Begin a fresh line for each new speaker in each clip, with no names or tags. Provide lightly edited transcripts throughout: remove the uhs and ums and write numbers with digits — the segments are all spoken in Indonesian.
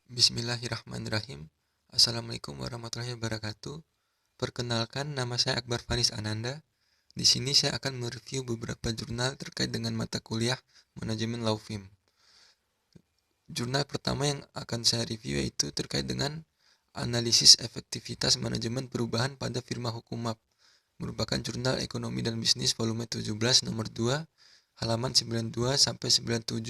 Bismillahirrahmanirrahim. Assalamualaikum warahmatullahi wabarakatuh. Perkenalkan, nama saya Akbar Faris Ananda. Di sini saya akan mereview beberapa jurnal terkait dengan mata kuliah Manajemen Law Firm. Jurnal pertama yang akan saya review yaitu terkait dengan analisis efektivitas manajemen perubahan pada firma hukum MAP, merupakan jurnal ekonomi dan bisnis volume 17 nomor 2, halaman 92 sampai 97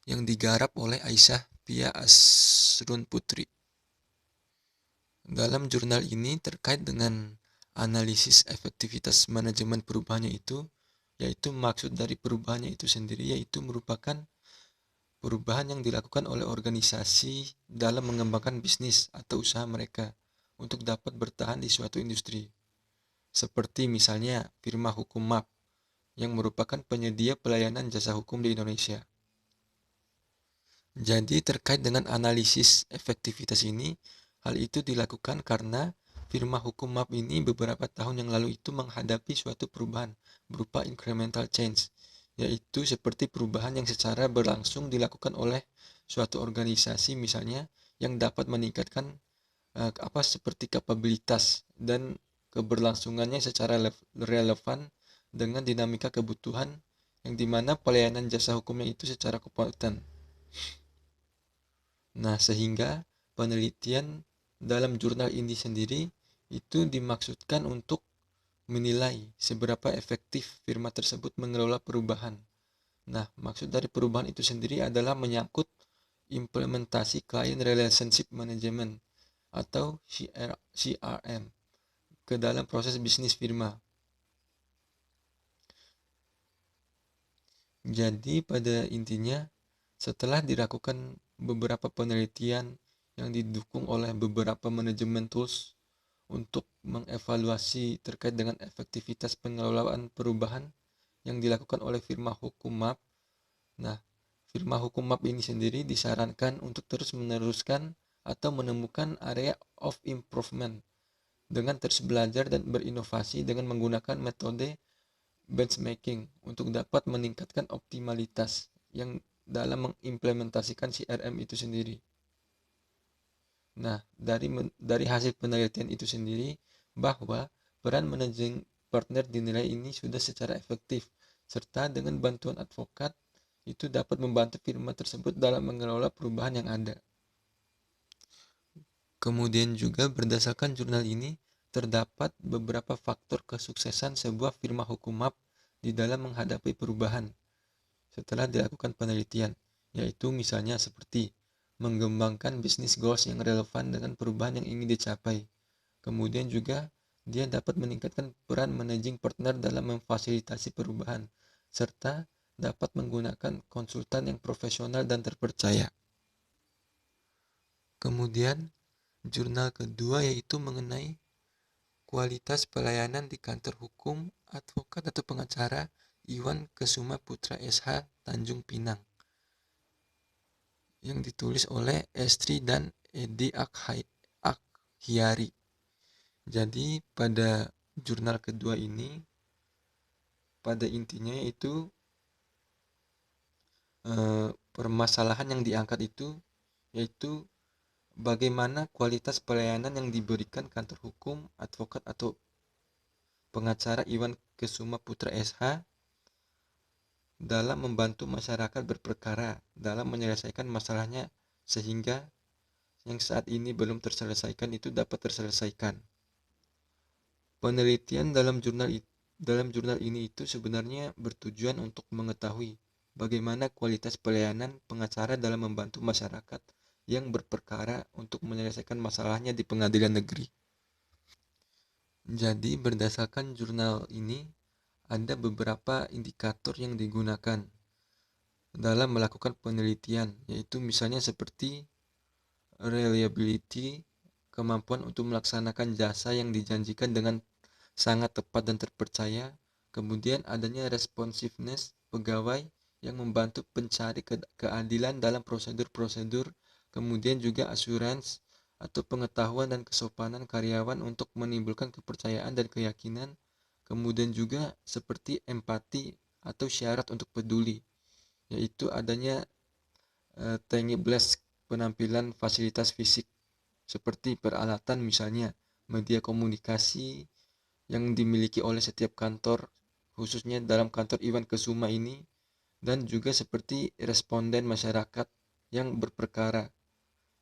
yang digarap oleh Aisyah Pia Asrun Putri. Dalam jurnal ini terkait dengan analisis efektivitas manajemen perubahannya itu, yaitu maksud dari perubahannya itu sendiri yaitu merupakan perubahan yang dilakukan oleh organisasi dalam mengembangkan bisnis atau usaha mereka untuk dapat bertahan di suatu industri. Seperti misalnya firma hukum MAP yang merupakan penyedia pelayanan jasa hukum di Indonesia. Jadi terkait dengan analisis efektivitas ini, hal itu dilakukan karena firma hukum MAP ini beberapa tahun yang lalu itu menghadapi suatu perubahan berupa incremental change, yaitu seperti perubahan yang secara berlangsung dilakukan oleh suatu organisasi misalnya yang dapat meningkatkan seperti kapabilitas dan keberlangsungannya secara relevan dengan dinamika kebutuhan yang dimana pelayanan jasa hukumnya itu secara kompeten. Nah, sehingga penelitian dalam jurnal ini sendiri itu dimaksudkan untuk menilai seberapa efektif firma tersebut mengelola perubahan. Nah, maksud dari perubahan itu sendiri adalah menyangkut implementasi Client Relationship Management atau CRM ke dalam proses bisnis firma. Jadi pada intinya, setelah dilakukan beberapa penelitian yang didukung oleh beberapa manajemen tools untuk mengevaluasi terkait dengan efektivitas pengelolaan perubahan yang dilakukan oleh firma hukum MAP. Nah, firma hukum MAP ini sendiri disarankan untuk terus meneruskan atau menemukan area of improvement dengan terus belajar dan berinovasi dengan menggunakan metode benchmarking untuk dapat meningkatkan optimalitas yang dalam mengimplementasikan CRM itu sendiri. Nah, dari hasil penelitian itu sendiri bahwa peran managing partner dinilai ini sudah secara efektif serta dengan bantuan advokat itu dapat membantu firma tersebut dalam mengelola perubahan yang ada. Kemudian juga berdasarkan jurnal ini terdapat beberapa faktor kesuksesan sebuah firma hukum MAP di dalam menghadapi perubahan setelah dilakukan penelitian, yaitu misalnya seperti mengembangkan bisnis goals yang relevan dengan perubahan yang ingin dicapai. Kemudian juga dia dapat meningkatkan peran managing partner dalam memfasilitasi perubahan, serta dapat menggunakan konsultan yang profesional dan terpercaya. Kemudian jurnal kedua yaitu mengenai kualitas pelayanan di kantor hukum, advokat atau pengacara Iwan Kesuma Putra SH Tanjung Pinang yang ditulis oleh Estri dan Edi Akhyari. Jadi pada jurnal kedua ini pada intinya yaitu permasalahan yang diangkat itu yaitu bagaimana kualitas pelayanan yang diberikan kantor hukum, advokat atau pengacara Iwan Kesuma Putra SH dalam membantu masyarakat berperkara dalam menyelesaikan masalahnya sehingga yang saat ini belum terselesaikan itu dapat terselesaikan. Penelitian dalam jurnal ini itu sebenarnya bertujuan untuk mengetahui bagaimana kualitas pelayanan pengacara dalam membantu masyarakat yang berperkara untuk menyelesaikan masalahnya di pengadilan negeri. Jadi berdasarkan jurnal ini ada beberapa indikator yang digunakan dalam melakukan penelitian, yaitu misalnya seperti reliability, kemampuan untuk melaksanakan jasa yang dijanjikan dengan sangat tepat dan terpercaya. Kemudian adanya responsiveness, pegawai yang membantu pencari keadilan dalam prosedur-prosedur. Kemudian juga assurance atau pengetahuan dan kesopanan karyawan untuk menimbulkan kepercayaan dan keyakinan. Kemudian juga seperti empati atau syarat untuk peduli, yaitu adanya tangible penampilan fasilitas fisik seperti peralatan misalnya media komunikasi yang dimiliki oleh setiap kantor, khususnya dalam kantor Iwan Kesuma ini, dan juga seperti responden masyarakat yang berperkara,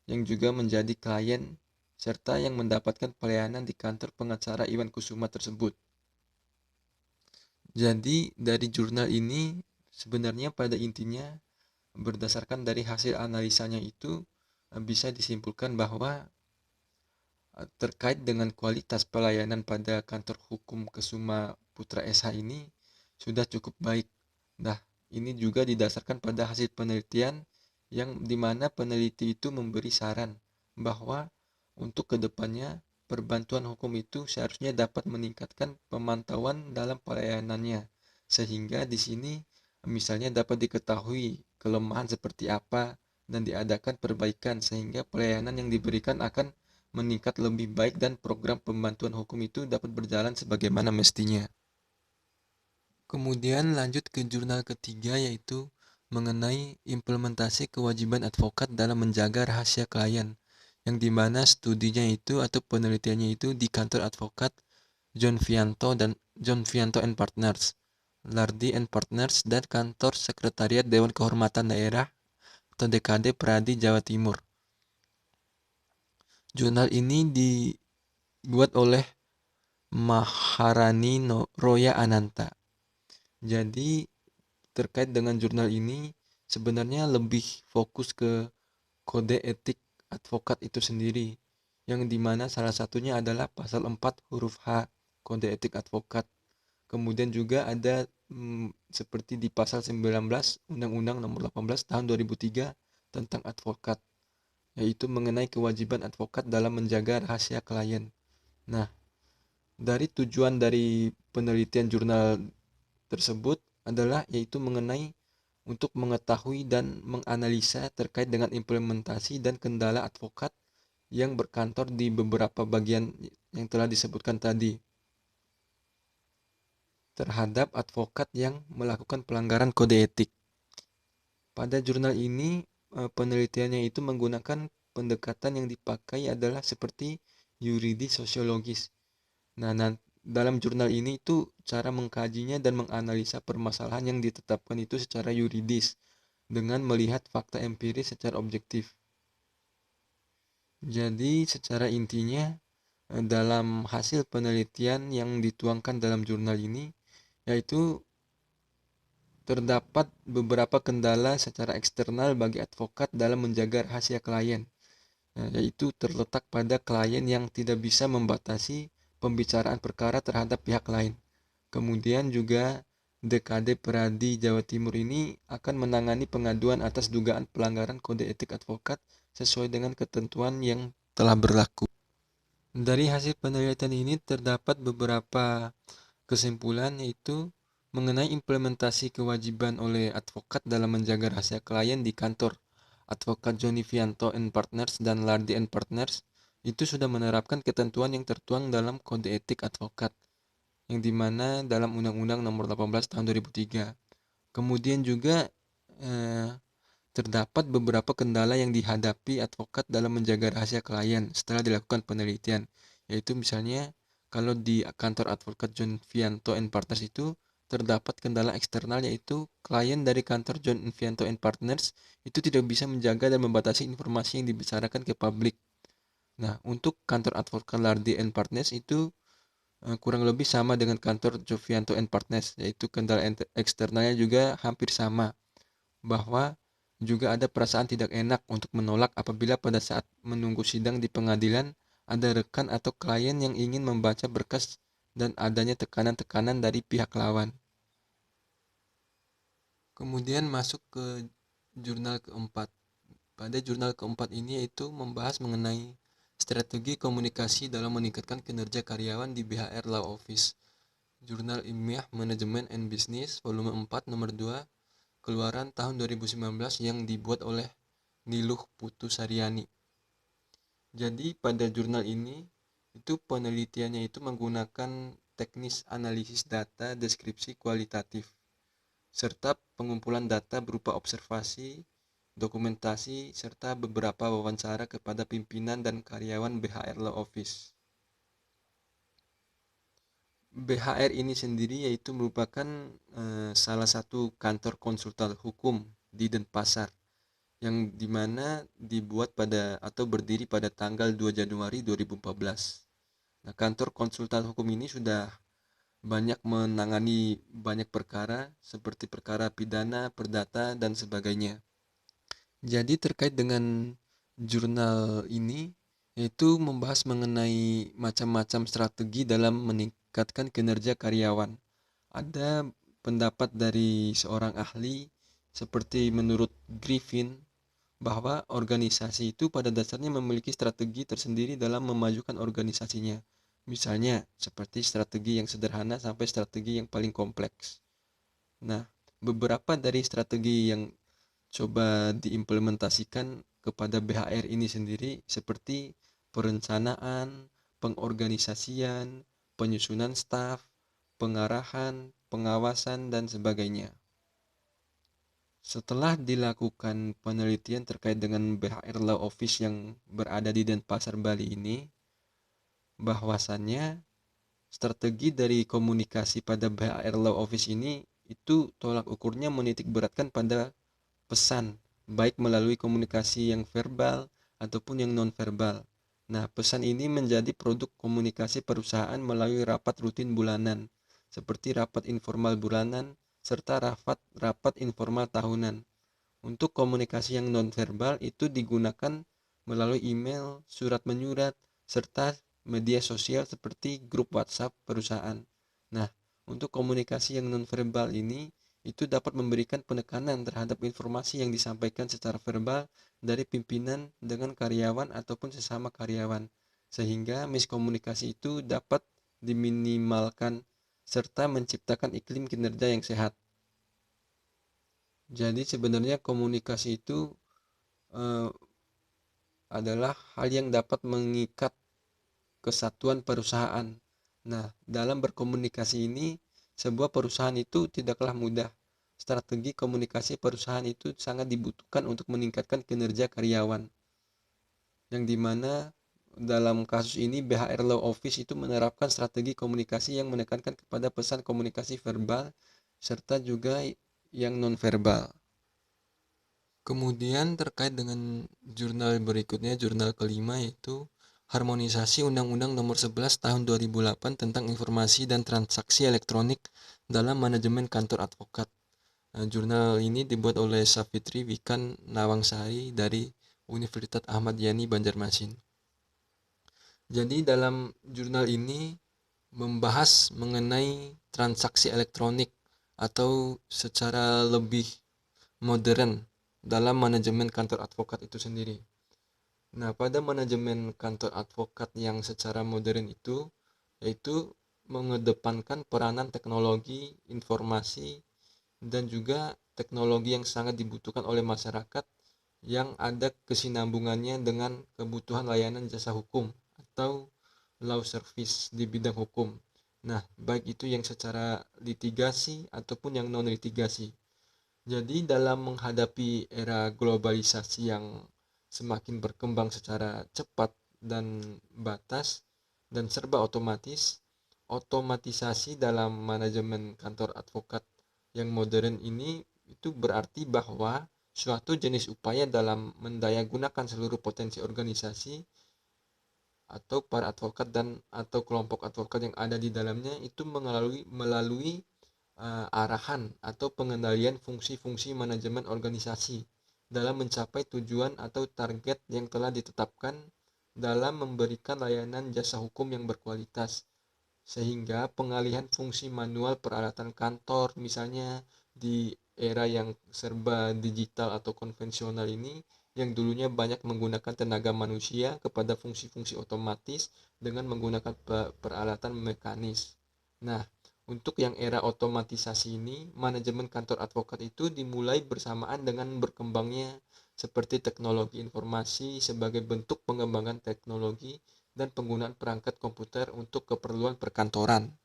yang juga menjadi klien, serta yang mendapatkan pelayanan di kantor pengacara Iwan Kusuma tersebut. Jadi dari jurnal ini sebenarnya pada intinya berdasarkan dari hasil analisanya itu bisa disimpulkan bahwa terkait dengan kualitas pelayanan pada kantor hukum Kesuma Putra SH ini sudah cukup baik. Nah, ini juga didasarkan pada hasil penelitian yang dimana peneliti itu memberi saran bahwa untuk kedepannya perbantuan hukum itu seharusnya dapat meningkatkan pemantauan dalam pelayanannya, sehingga di sini misalnya dapat diketahui kelemahan seperti apa dan diadakan perbaikan sehingga pelayanan yang diberikan akan meningkat lebih baik dan program pembantuan hukum itu dapat berjalan sebagaimana mestinya. Kemudian lanjut ke jurnal ketiga yaitu mengenai implementasi kewajiban advokat dalam menjaga rahasia klien, yang dimana studinya itu atau penelitiannya itu di kantor advokat John Vianto and Partners, Lardi and Partners, dan kantor sekretariat Dewan Kehormatan Daerah atau DKD Pradi Jawa Timur. Jurnal ini dibuat oleh Maharani Roya Ananta. Jadi terkait dengan jurnal ini sebenarnya lebih fokus ke kode etik advokat itu sendiri, yang dimana salah satunya adalah pasal 4 huruf H kode etik advokat. Kemudian juga ada seperti di pasal 19 Undang-Undang Nomor 18 Tahun 2003 tentang advokat, yaitu mengenai kewajiban advokat dalam menjaga rahasia klien. Nah, dari tujuan dari penelitian jurnal tersebut adalah yaitu mengenai untuk mengetahui dan menganalisa terkait dengan implementasi dan kendala advokat yang berkantor di beberapa bagian yang telah disebutkan tadi terhadap advokat yang melakukan pelanggaran kode etik. Pada jurnal ini penelitiannya itu menggunakan pendekatan yang dipakai adalah seperti yuridis sosiologis. Nah, dalam jurnal ini itu cara mengkajinya dan menganalisa permasalahan yang ditetapkan itu secara yuridis dengan melihat fakta empiris secara objektif. Jadi secara intinya dalam hasil penelitian yang dituangkan dalam jurnal ini yaitu terdapat beberapa kendala secara eksternal bagi advokat dalam menjaga rahasia klien, yaitu terletak pada klien yang tidak bisa membatasi pembicaraan perkara terhadap pihak lain. Kemudian juga DKD Pradi Jawa Timur ini akan menangani pengaduan atas dugaan pelanggaran kode etik advokat sesuai dengan ketentuan yang telah berlaku. Dari hasil penelitian ini terdapat beberapa kesimpulan yaitu mengenai implementasi kewajiban oleh advokat dalam menjaga rahasia klien di kantor advokat Johnny Vianto and Partners dan Lardi and Partners itu sudah menerapkan ketentuan yang tertuang dalam kode etik advokat yang dimana dalam Undang-Undang Nomor 18 Tahun 2003. Kemudian juga terdapat beberapa kendala yang dihadapi advokat dalam menjaga rahasia klien setelah dilakukan penelitian, yaitu misalnya kalau di kantor advokat John Vianto and Partners itu terdapat kendala eksternal yaitu klien dari kantor John Vianto and Partners itu tidak bisa menjaga dan membatasi informasi yang dibicarakan ke publik. Nah, untuk kantor advokat Lardi and Partners itu kurang lebih sama dengan kantor Jovianto and Partners, yaitu kendala eksternalnya juga hampir sama, bahwa juga ada perasaan tidak enak untuk menolak apabila pada saat menunggu sidang di pengadilan ada rekan atau klien yang ingin membaca berkas dan adanya tekanan-tekanan dari pihak lawan. Kemudian masuk ke jurnal keempat. Pada jurnal keempat ini yaitu membahas mengenai strategi komunikasi dalam meningkatkan kinerja karyawan di BHR Law Office. Jurnal Ilmiah Manajemen and Business volume 4 nomor 2 keluaran tahun 2019 yang dibuat oleh Niluh Putu Saryani. Jadi pada jurnal ini itu penelitiannya itu menggunakan teknis analisis data deskripsi kualitatif serta pengumpulan data berupa observasi dokumentasi, serta beberapa wawancara kepada pimpinan dan karyawan BHR Law Office. BHR ini sendiri yaitu merupakan salah satu kantor konsultan hukum di Denpasar yang dimana dibuat pada atau berdiri pada tanggal 2 Januari 2014. Nah, kantor konsultan hukum ini sudah banyak menangani banyak perkara seperti perkara pidana, perdata, dan sebagainya. Jadi terkait dengan jurnal ini, yaitu membahas mengenai macam-macam strategi dalam meningkatkan kinerja karyawan. Ada pendapat dari seorang ahli seperti menurut Griffin bahwa organisasi itu pada dasarnya memiliki strategi tersendiri dalam memajukan organisasinya. Misalnya seperti strategi yang sederhana sampai strategi yang paling kompleks. Nah, beberapa dari strategi yang coba diimplementasikan kepada BHR ini sendiri seperti perencanaan, pengorganisasian, penyusunan staf, pengarahan, pengawasan, dan sebagainya. Setelah dilakukan penelitian terkait dengan BHR Law Office yang berada di Denpasar, Bali ini, bahwasannya strategi dari komunikasi pada BHR Law Office ini itu tolak ukurnya menitik beratkan pada pesan, baik melalui komunikasi yang verbal ataupun yang non-verbal. Nah, pesan ini menjadi produk komunikasi perusahaan melalui rapat rutin bulanan, seperti rapat informal bulanan, serta rapat informal tahunan. Untuk komunikasi yang non-verbal itu digunakan melalui email, surat menyurat, serta media sosial seperti grup WhatsApp perusahaan. Nah, untuk komunikasi yang non-verbal ini itu dapat memberikan penekanan terhadap informasi yang disampaikan secara verbal dari pimpinan dengan karyawan ataupun sesama karyawan, sehingga miskomunikasi itu dapat diminimalkan serta menciptakan iklim kinerja yang sehat. Jadi sebenarnya komunikasi itu eh, adalah hal yang dapat mengikat kesatuan perusahaan. Nah, dalam berkomunikasi ini, sebuah perusahaan itu tidaklah mudah. Strategi komunikasi perusahaan itu sangat dibutuhkan untuk meningkatkan kinerja karyawan. Yang dimana dalam kasus ini BHR Law Office itu menerapkan strategi komunikasi yang menekankan kepada pesan komunikasi verbal serta juga yang non-verbal. Kemudian terkait dengan jurnal berikutnya, jurnal kelima yaitu Harmonisasi Undang-Undang Nomor 11 Tahun 2008 tentang Informasi dan Transaksi Elektronik dalam Manajemen Kantor Advokat. Nah, jurnal ini dibuat oleh Savitri Wikan Nawangsari dari Universitas Ahmad Yani Banjarmasin. Jadi dalam jurnal ini membahas mengenai transaksi elektronik atau secara lebih modern dalam manajemen kantor advokat itu sendiri. Nah, pada manajemen kantor advokat yang secara modern itu, yaitu mengedepankan peranan teknologi, informasi, dan juga teknologi yang sangat dibutuhkan oleh masyarakat yang ada kesinambungannya dengan kebutuhan layanan jasa hukum atau law service di bidang hukum. Nah, baik itu yang secara litigasi ataupun yang non litigasi. Jadi dalam menghadapi era globalisasi yang semakin berkembang secara cepat dan batas dan serba otomatis, otomatisasi dalam manajemen kantor advokat yang modern ini itu berarti bahwa suatu jenis upaya dalam mendayagunakan seluruh potensi organisasi atau para advokat dan atau kelompok advokat yang ada di dalamnya itu melalui arahan atau pengendalian fungsi-fungsi manajemen organisasi dalam mencapai tujuan atau target yang telah ditetapkan dalam memberikan layanan jasa hukum yang berkualitas, sehingga pengalihan fungsi manual peralatan kantor misalnya di era yang serba digital atau konvensional ini yang dulunya banyak menggunakan tenaga manusia kepada fungsi-fungsi otomatis dengan menggunakan peralatan mekanis. Nah, untuk yang era otomatisasi ini, manajemen kantor advokat itu dimulai bersamaan dengan berkembangnya seperti teknologi informasi sebagai bentuk pengembangan teknologi dan penggunaan perangkat komputer untuk keperluan perkantoran.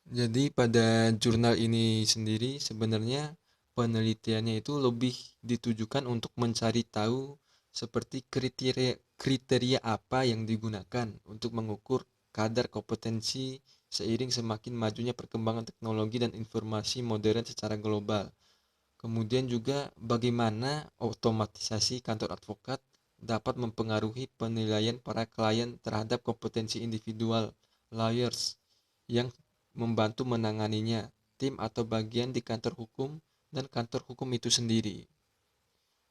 Jadi pada jurnal ini sendiri sebenarnya penelitiannya itu lebih ditujukan untuk mencari tahu seperti kriteria apa yang digunakan untuk mengukur kadar kompetensi seiring semakin majunya perkembangan teknologi dan informasi modern secara global. Kemudian juga bagaimana otomatisasi kantor advokat dapat mempengaruhi penilaian para klien terhadap kompetensi individual lawyers yang membantu menanganinya, tim atau bagian di kantor hukum dan kantor hukum itu sendiri.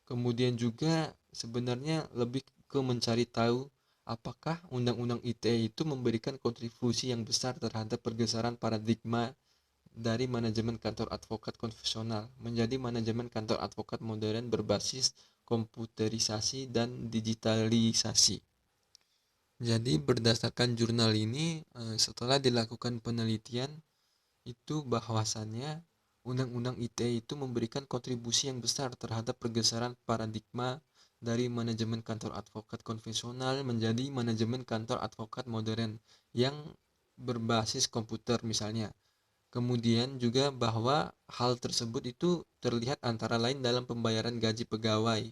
Kemudian juga sebenarnya lebih ke mencari tahu apakah Undang-Undang ITE itu memberikan kontribusi yang besar terhadap pergeseran paradigma dari manajemen kantor advokat konvensional menjadi manajemen kantor advokat modern berbasis komputerisasi dan digitalisasi. Jadi berdasarkan jurnal ini, setelah dilakukan penelitian, itu bahwasannya Undang-Undang ITE itu memberikan kontribusi yang besar terhadap pergeseran paradigma dari manajemen kantor advokat konvensional menjadi manajemen kantor advokat modern yang berbasis komputer misalnya. Kemudian juga bahwa hal tersebut itu terlihat antara lain dalam pembayaran gaji pegawai,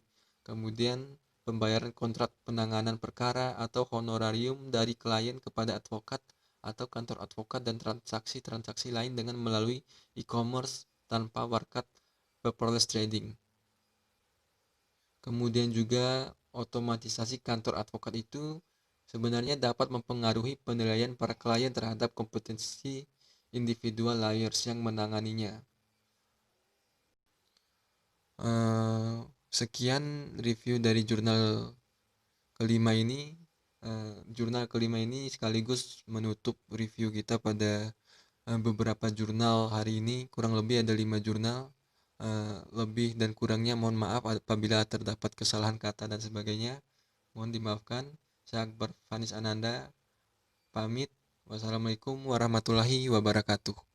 kemudian pembayaran kontrak penanganan perkara atau honorarium dari klien kepada advokat atau kantor advokat dan transaksi-transaksi lain dengan melalui e-commerce tanpa warkat paperless trading. Kemudian juga otomatisasi kantor advokat itu sebenarnya dapat mempengaruhi penilaian para klien terhadap kompetensi individual lawyers yang menanganinya. Sekian review dari kelima ini. Jurnal kelima ini sekaligus menutup review kita pada beberapa jurnal hari ini. Kurang lebih ada 5 jurnal. Lebih dan kurangnya mohon maaf apabila terdapat kesalahan kata dan sebagainya. Mohon dimaafkan. Saya Akbar Fanis Ananda pamit. Wassalamualaikum warahmatullahi wabarakatuh.